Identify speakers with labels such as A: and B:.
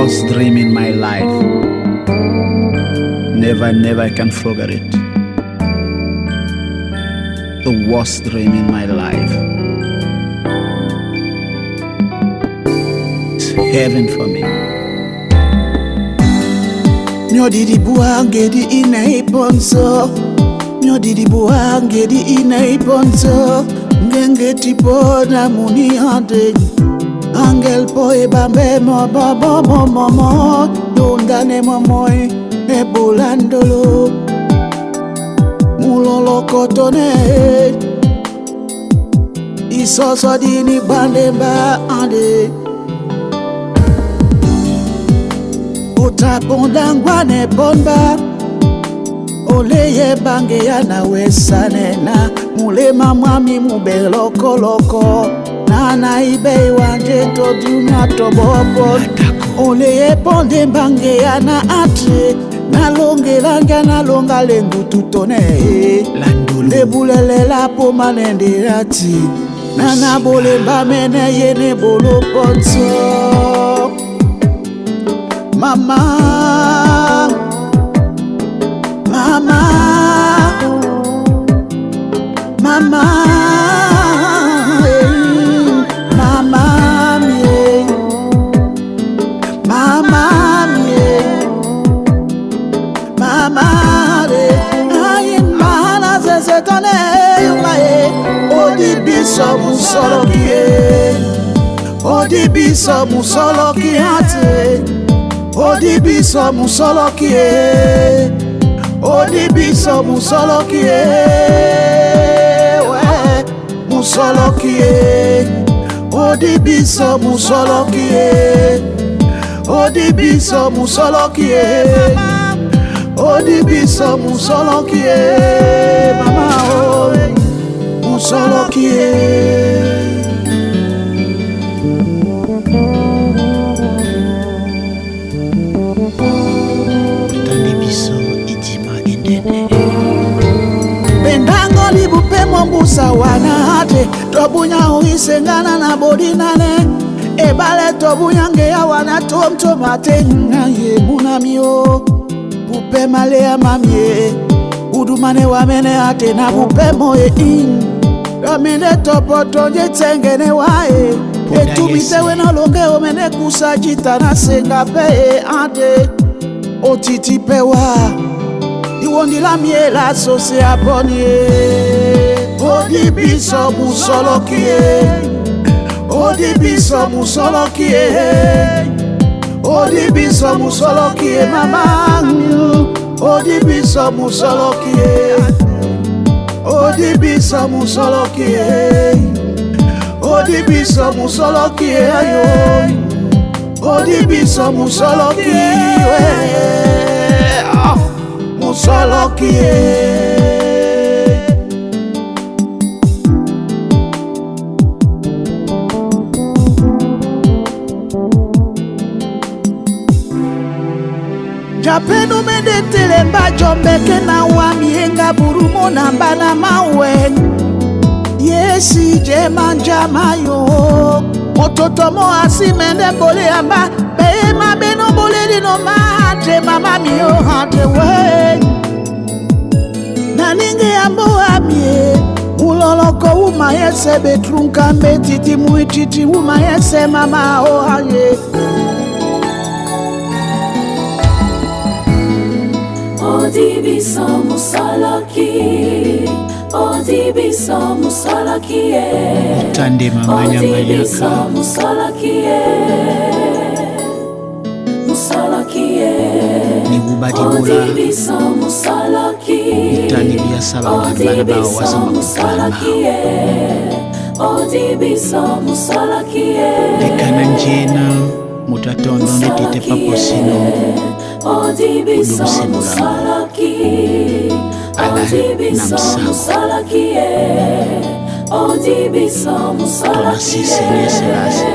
A: worst dream in my life. Never I can forget it. The worst dream in my life. It's heaven for me.
B: Myo didi buange di ine iponso. Myo didi buange di ine iponso. Ngenge tipo na muni hande. Angel poe bambe mo bo bo mo mo mo. Dondane mo moi e bulandolo. Mulolo kotone. Isoso dini bande ba ande. Utapondangwane bonba. Oleye bange ya na wesanena. Mulema mwami mubelo koloko. Nana ibe wanje to dunya to bobo. Oleye ponde bange ya na atre. Na longe langa na longa lengu tutone. Lebulele la po manende rati. Nana bole bamene yene bolo ponso. Mama, mama, mama, mama, mama, mama, ayin mahana zeze tone yumaye. Odi biso musolo kiye, odi biso musolo kiyate. Odi biso musolo kie, odi biso musolo kie, we musolo kie, odi biso musolo kie, odi biso musolo kie, odi biso musolo kie, mama oh, musolo kie. Bendango libupe mwambusa wanate. Tobunya uisengana na bodi nane. Ebale tobunya ngeya wana tomtomate. Ngaye munamio bupe male ya mamie. Udumane wamene ate na bupe moe in. Domine topoto nye tengene wae. Etumite wena longe omene kusajita na sengape ade. Otiti pewa Iwondi la miela sose abonye. Odi biso musolo kie, odi biso musolo kie, odi biso musolo kie mama. Odi biso musolo kie, odi biso musolo kie, odi biso musolo kie ayo. Odi biso musolo kie, musolo kie. Japenu medetele mba jombeke na wamienga burumo na mbana mawe. Yesi jema njama yo. Mototo mo asimende bole amba. Beye mabeno bole dino mahate mama miyo hate we. Naninge ambo amye. Muloloko uma yese betrunka metiti muititi uma yese mama ohaye.
C: Odi biso musolo ki, odi biso musolo ki.
A: Tande mama nyama
C: Odi biso musolo ki, musolo ki.
A: ni bubati bula.
C: Odi biso musolo ki,
A: Itani biasa bantu bana bao wasamba kukala
C: odi biso musolo ki.
A: Dekana njena mutatondo ndetite papo sino.
C: Odi biso musolo ki, odi biso musolo ki. Odi biso musolo ki.
A: Tona sisi ni selasi.